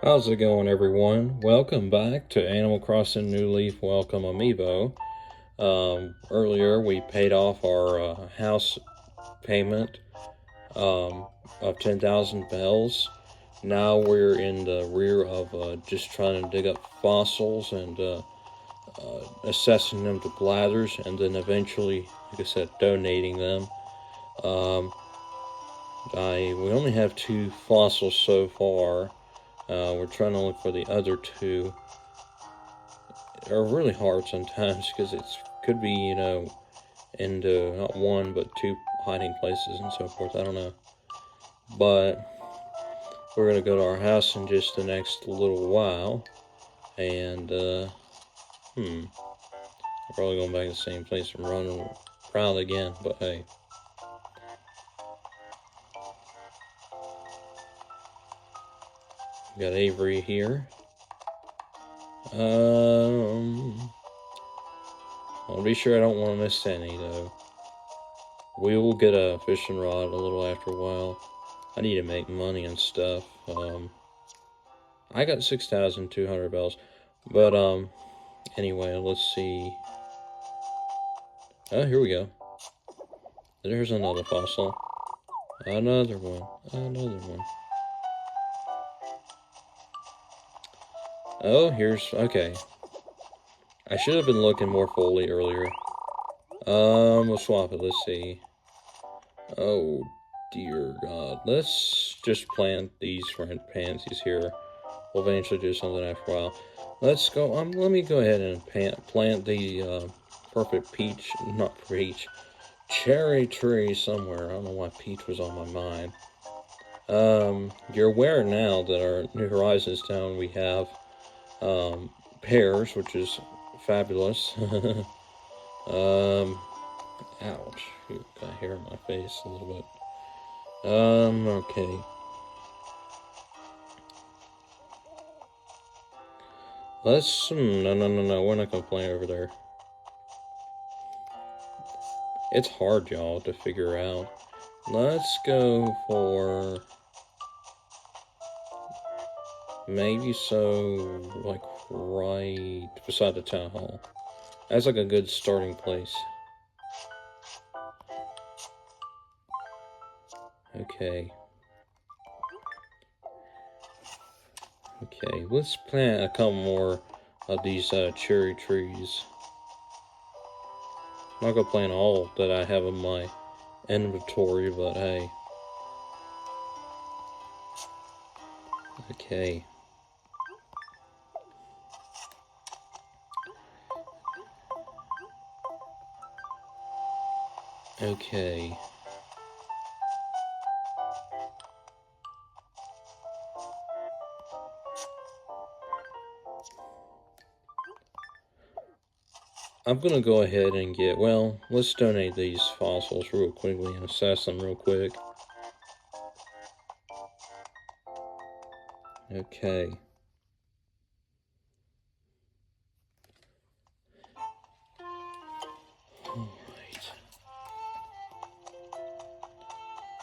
How's it going, everyone? Welcome back to Animal Crossing New Leaf Welcome Amiibo. Earlier, we paid off our house payment of 10,000 bells. Now we're in the rear of just trying to dig up fossils and assessing them to bladders, and then eventually, like I said, donating them. Um, we only have 2 fossils so far. We're trying to look for the other 2. They're really hard sometimes because it could be, into not 1 but 2 hiding places and so forth. I don't know. But we're going to go to our house in just the next little while. And, I'm probably going back to the same place and running around again. But hey. We got Avery here. I'll be sure I don't want to miss any, though. We will get a fishing rod a little after a while. I need to make money and stuff. I got 6,200 bells. But, anyway, let's see. Oh, here we go. There's another fossil. Another one. Another one. Oh, okay. I should have been looking more fully earlier. We'll swap it. Let's see. Oh, dear God. Let's just plant these red pansies here. We'll eventually do something after a while. Let's go. Let me go ahead and plant the perfect cherry tree somewhere. I don't know why peach was on my mind. You're aware now that our New Horizons town we have pears, which is fabulous. Ouch. Got hair in my face a little bit. Okay. No, we're not gonna plant over there. It's hard, y'all, to figure out. Let's go for maybe like right beside the town hall. That's like a good starting place. Okay. Okay, let's plant a couple more of these cherry trees. I'm not gonna plant all that I have in my inventory, but hey. Okay. Okay. I'm gonna go ahead and let's donate these fossils real quickly and assess them real quick. Okay. Alright.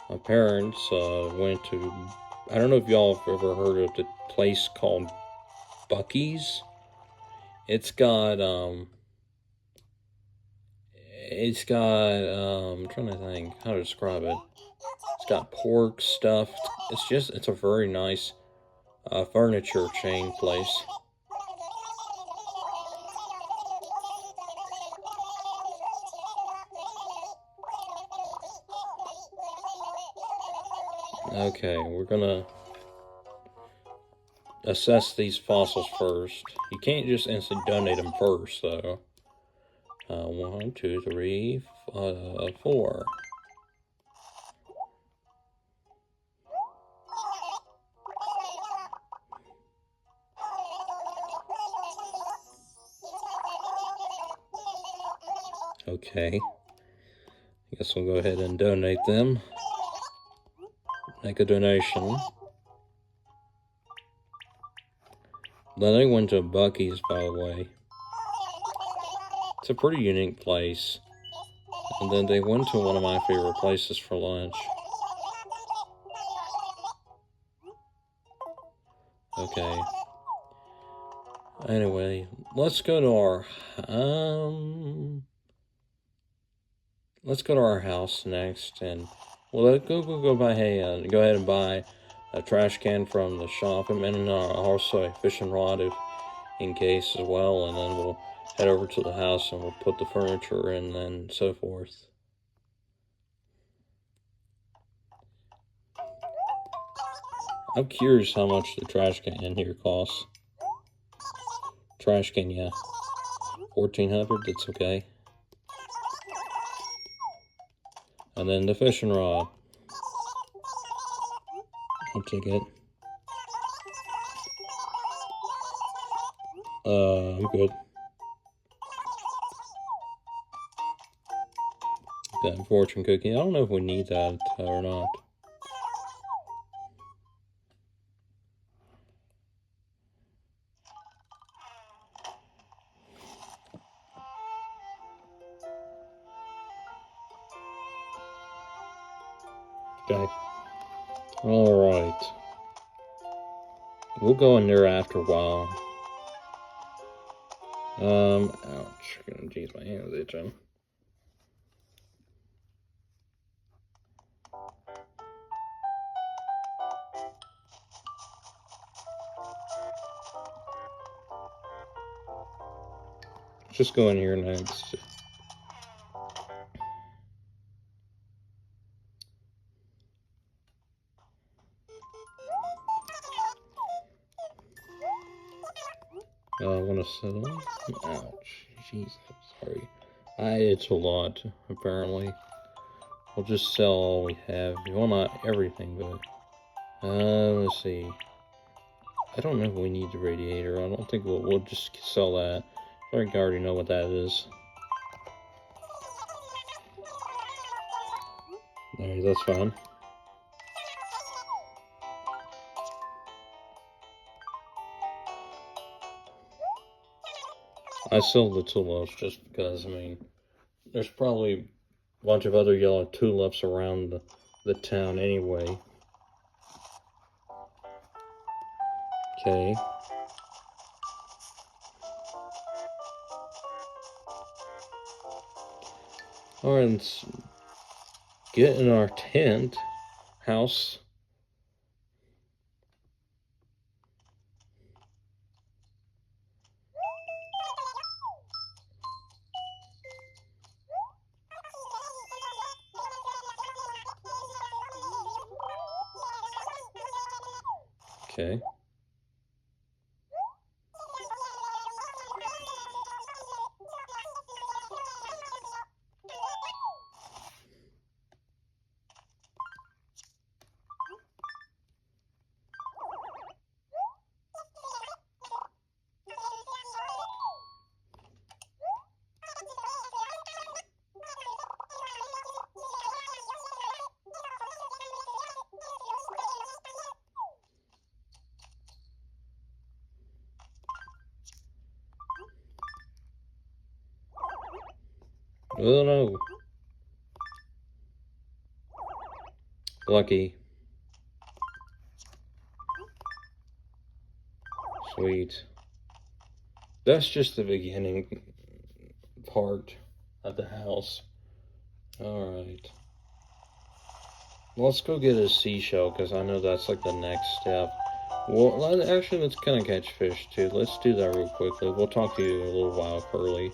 My parents went to, I don't know if y'all have ever heard of the place called Buc-ee's. It's got, I'm trying to think how to describe it. It's got pork stuffed. It's a very nice furniture chain place. Okay, we're gonna assess these fossils first. You can't just instantly donate them first, though. 1, 2, 3, 4. Okay. I guess we'll go ahead and donate them. Make a donation. Then they went to Buc-ee's, by the way. It's a pretty unique place. And then they went to one of my favorite places for lunch. Okay. Anyway, let's go to our let's go to our house next, and well, go buy. Hey, go ahead and buy a trash can from the shop, and also a fishing rod if in case as well, and then we'll head over to the house and we'll put the furniture in and so forth. I'm curious how much the trash can in here costs. Trash can, yeah. 1,400, that's okay. And then the fishing rod. I'll take it. I'm good. That fortune cookie. I don't know if we need that or not. Okay. Alright. We'll go in there after a while. Ouch. Jeez, my hand's itching. Just go in here next. I want to settle. Ouch. Jeez, I'm sorry. I itch a lot, apparently. We'll just sell all we have. Well, not everything, but... let's see. I don't know if we need the radiator. I don't think we'll just sell that. I think I already know what that is. Alright, that's fine. I sell the tulips just because, I mean, there's probably a bunch of other yellow tulips around the town anyway. Okay. Alright, let's get in our tent house. Okay. Oh no. Lucky. Sweet. That's just the beginning part of the house. Alright. Let's go get a seashell, because I know that's like the next step. Well, actually, let's kind of catch fish too. Let's do that real quickly. We'll talk to you in a little while, Curly.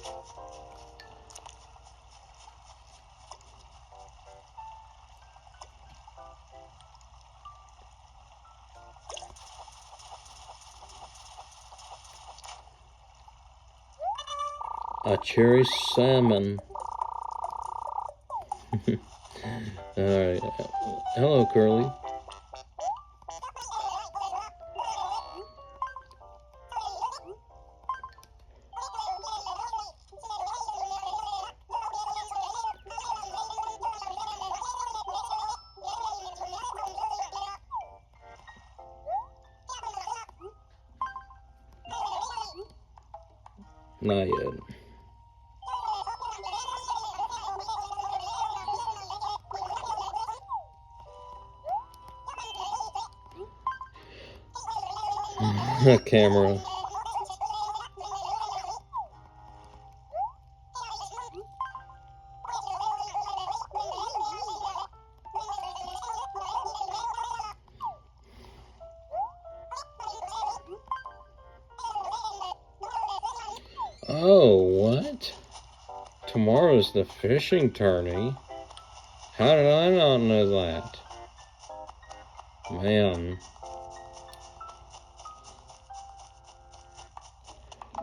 A cherry salmon. Alright. Hello, Curly. Not yet. camera. Oh, what? Tomorrow's the fishing tourney. How did I not know that? Man.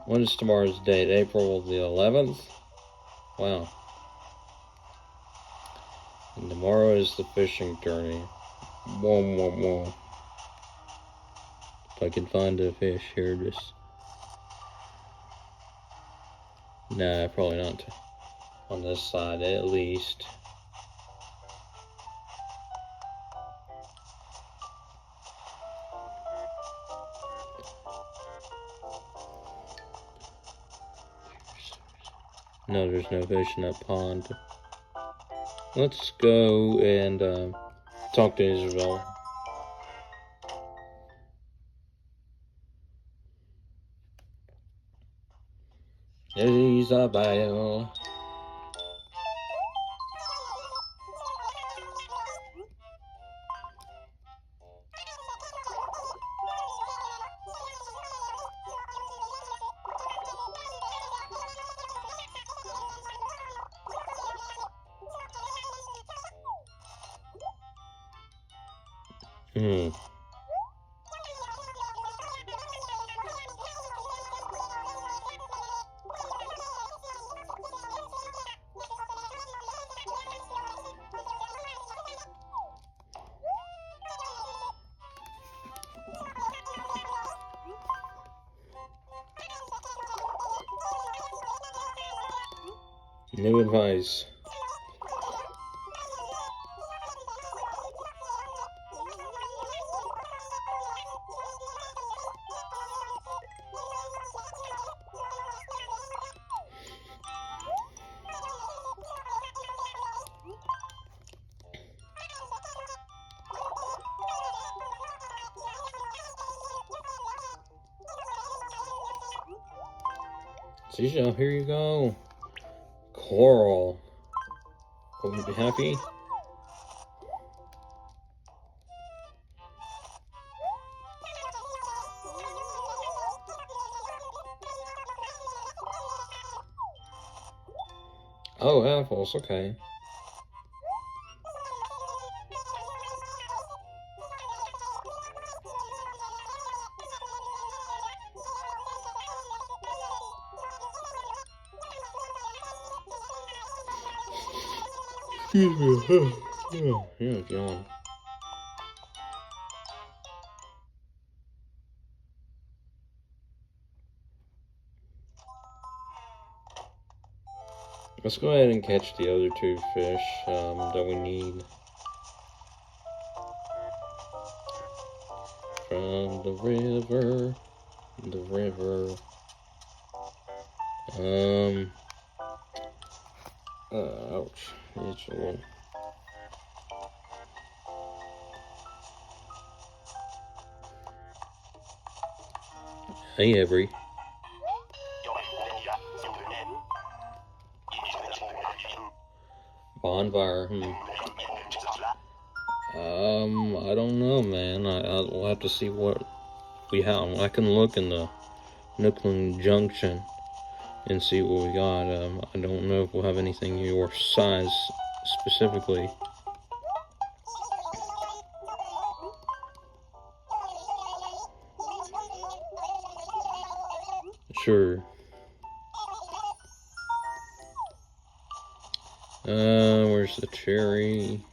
What is tomorrow's date? April the 11th? Wow. And tomorrow is the fishing tourney. Whoa. If I can find a fish here, just... Nah, probably not on this side, at least. No, there's no fish in that pond. Let's go and talk to Isabel. Isabel. New advice. Seashell, here you go. Coral. Will you be happy? Oh, apples, okay. Excuse me. Yeah, yawn. Let's go ahead and catch the other two fish that we need. From the river. Ouch. It's a little... Hey, Avery. Bonfire, I don't know, man. I'll have to see what we have. I can look in the Nookland Junction and see what we got. I don't know if we'll have anything your size specifically. Sure. Where's the cherry?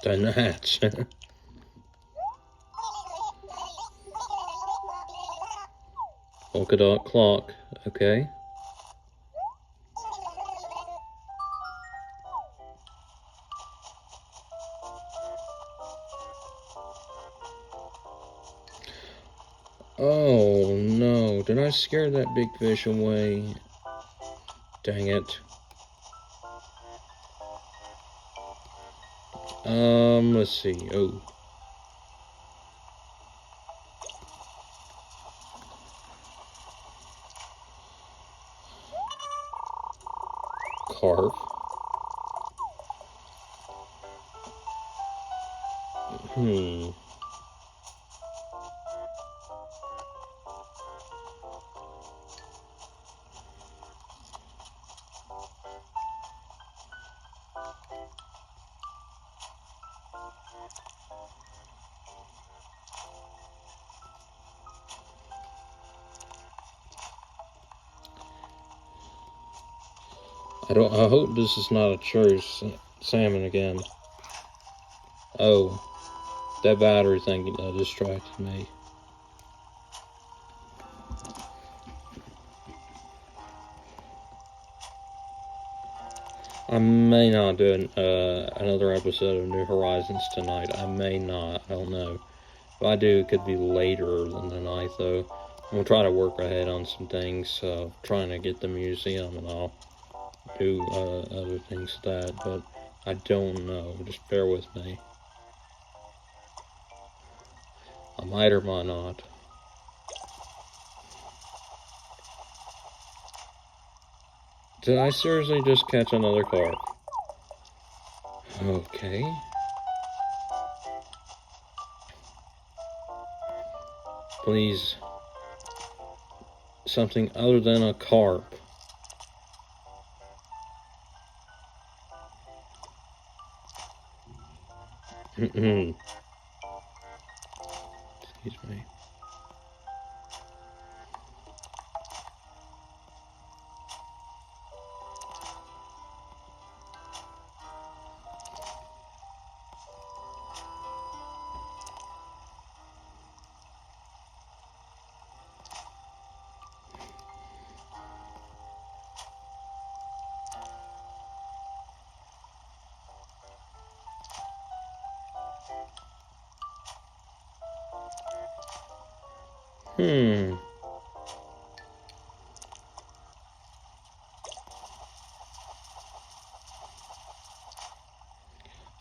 Done hatch. Polka dot clock. Okay. Oh no, did I scare that big fish away? Dang it. Let's see. Oh. Carp. I hope this is not a cherry salmon again. Oh, that battery thing distracted me. I may not do another episode of New Horizons tonight. I may not. I don't know. If I do, it could be later than the night, though. I'm going to try to work ahead on some things, trying to get the museum, and I'll do other things to that, but I don't know. Just bear with me. I might or might not. Did I seriously just catch another carp? Okay. Please. Something other than a carp. Excuse me.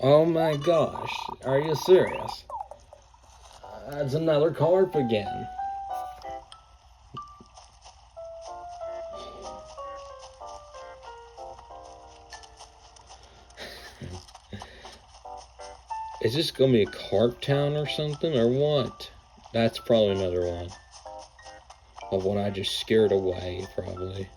Oh my gosh, are you serious? That's another carp again. Is this gonna be a carp town or something, or what? That's probably another one of what I just scared away, probably.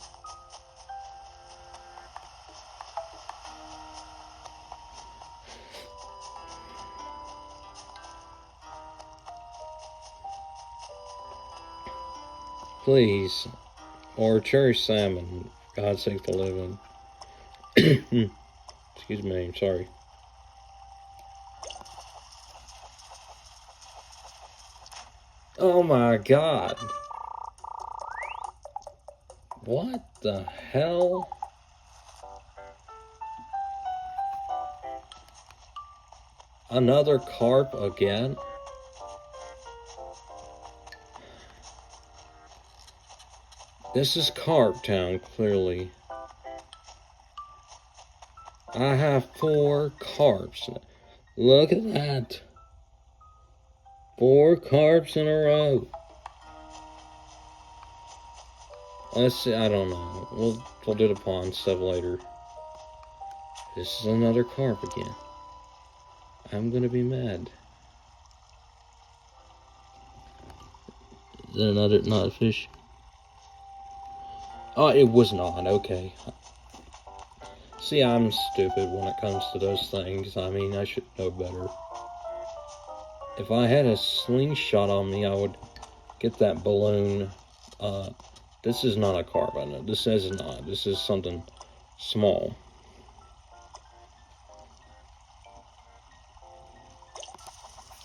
Please. Or cherry salmon. God's sake, the living. Excuse me, I'm sorry. Oh my god. What the hell? Another carp again? This is Carp Town, clearly. I have 4 carps. Look at that. 4 carps in a row. Let's see, I don't know. We'll do the pond stuff later. This is another carp again. I'm gonna be mad. Is that another not fish? Oh, it was not. Okay. See, I'm stupid when it comes to those things. I mean, I should know better. If I had a slingshot on me, I would get that balloon. This is not a carp, I know. This is not. This is something small.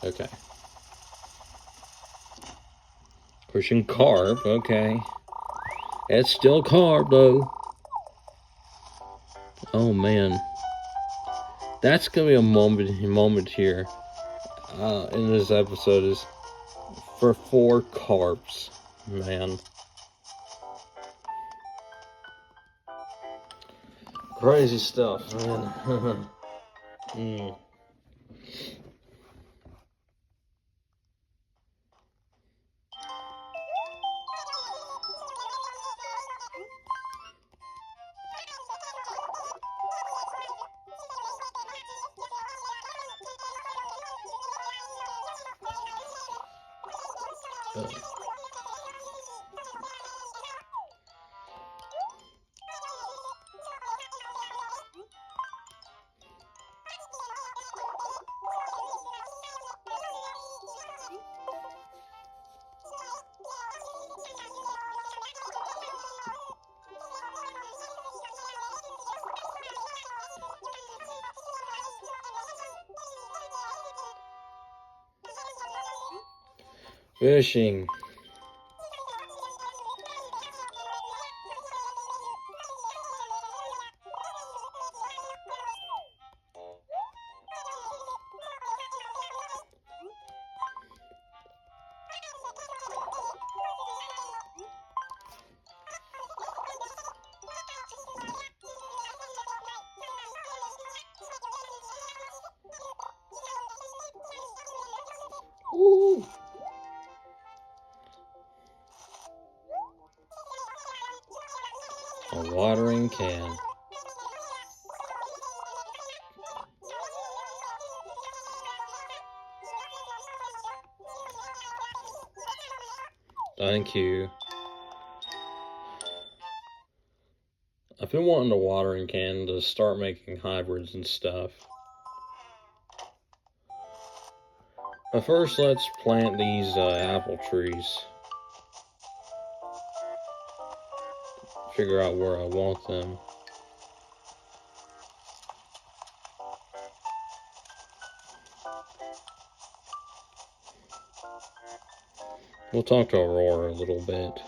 Okay. Pushing carp, okay. It's still carp, though. Oh, man. That's gonna be a moment here in this episode is for 4 carps, man. Crazy stuff, man. Fishing. Woo. A watering can. Thank you. I've been wanting a watering can to start making hybrids and stuff. But first, let's plant these apple trees. Figure out where I want them. We'll talk to Aurora a little bit.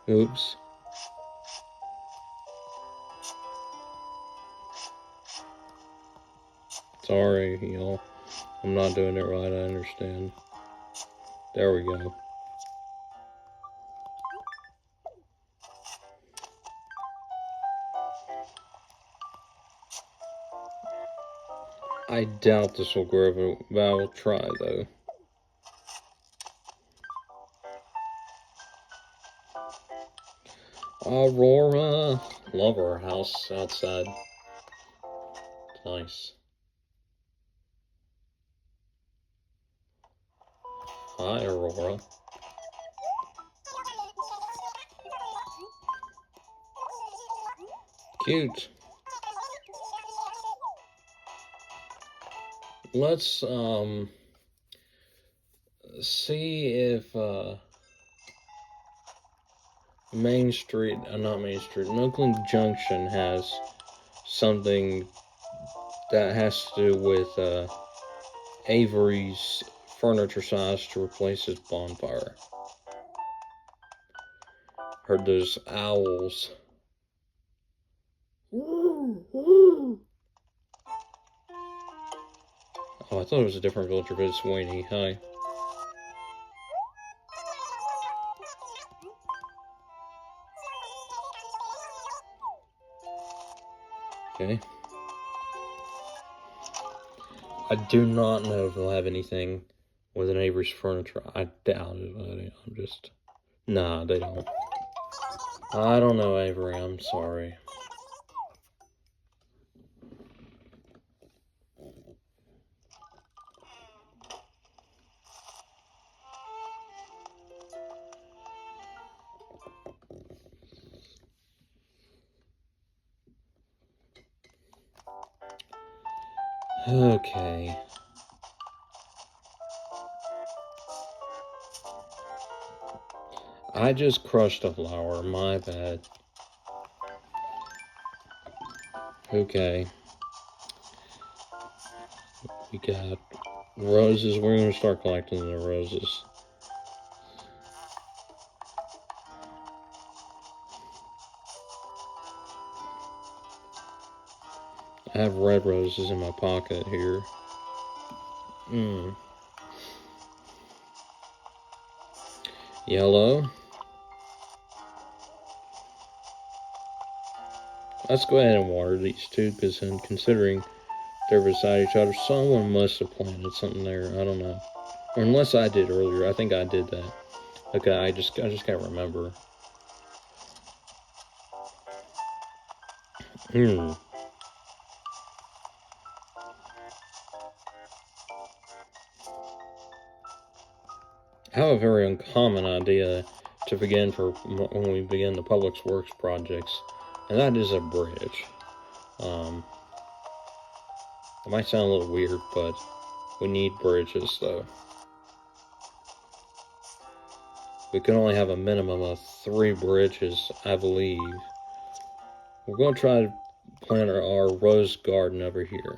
Oops. Sorry, y'all. I'm not doing it right, I understand. There we go. I doubt this will grow, but I will try, though. Aurora. Love our house outside. It's nice. Hi, Aurora. Cute. Let's, see if, Main Street, not Main Street, Oakland Junction has something that has to do with, Avery's furniture size to replace his bonfire. Heard those owls. Oh, I thought it was a different villager, but it's Wayne. Hi. Okay. I do not know if they'll have anything with an Avery's furniture. I doubt it, buddy. I'm just... Nah, they don't. I don't know, Avery. I'm sorry. Okay. I just crushed a flower, my bad. Okay. We got roses. We're gonna start collecting the roses. I have red roses in my pocket here. Yellow. Let's go ahead and water these two, because considering they're beside each other, someone must have planted something there. I don't know. Or unless I did earlier. I think I did that. Okay, I just can't remember. I have a very uncommon idea to begin for when we begin the public works projects, and that is a bridge. It might sound a little weird, but we need bridges, though. We can only have a minimum of 3 bridges, I believe. We're going to try to plant our rose garden over here.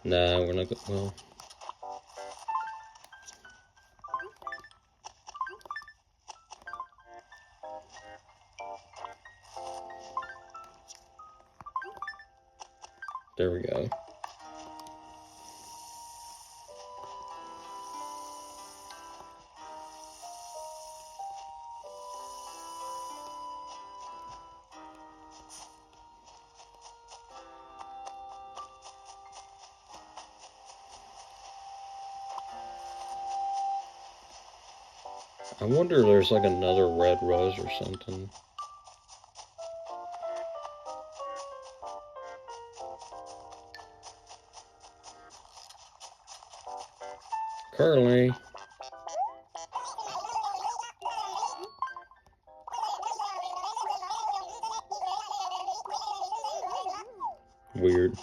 Nah, we're not. Well, there we go. I wonder if there's like another red rose or something. Curly. Weird.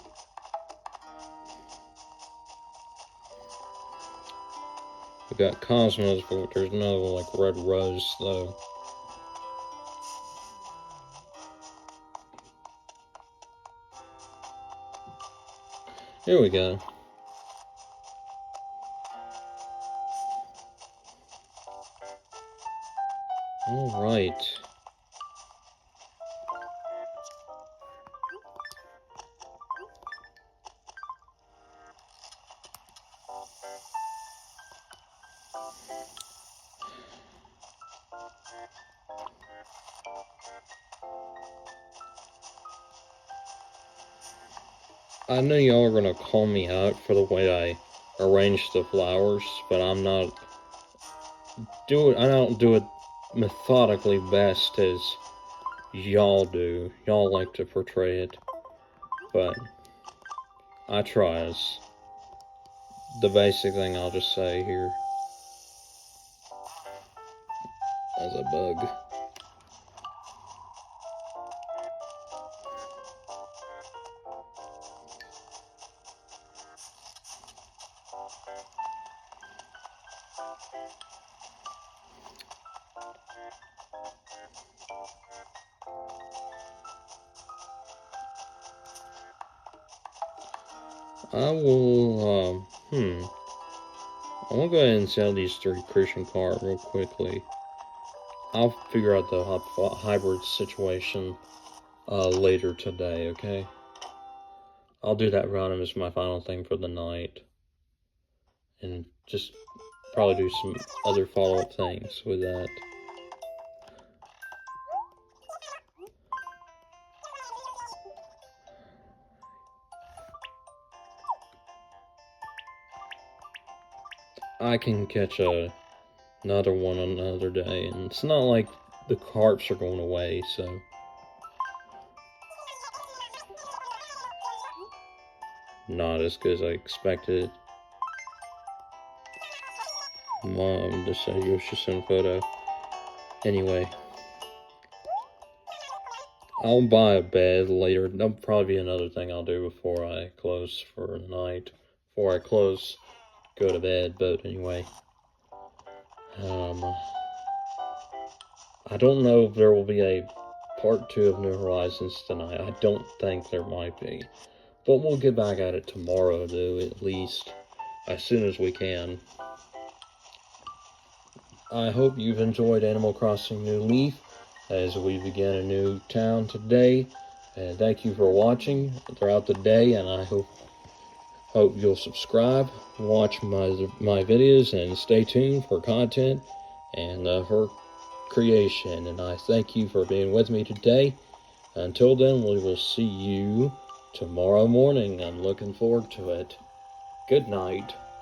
We got cosmos, but there's no like red rose though. Here we go. All right. I know y'all are gonna call me out for the way I arrange the flowers, but I'm not I don't do it methodically best as y'all do. Y'all like to portray it, but I try. As the basic thing I'll just say here. As a bug. I will, I'm gonna go ahead and sell these 3 Christian cards real quickly. I'll figure out the hybrid situation later today, okay? I'll do that random as my final thing for the night. And just probably do some other follow-up things with that. I can catch another one another day, and it's not like the carps are going away, so. Not as good as I expected. Mom just said Yoshi-san photo. Anyway. I'll buy a bed later. That'll probably be another thing I'll do before I close for the night. Before I close, go to bed. But anyway. I don't know if there will be a part 2 of New Horizons tonight. I don't think there might be. But we'll get back at it tomorrow, though, at least. As soon as we can. I hope you've enjoyed Animal Crossing New Leaf as we begin a new town today. And thank you for watching throughout the day, and I hope you'll subscribe, watch my videos, and stay tuned for content and for creation. And I thank you for being with me today. Until then, we will see you tomorrow morning. I'm looking forward to it. Good night.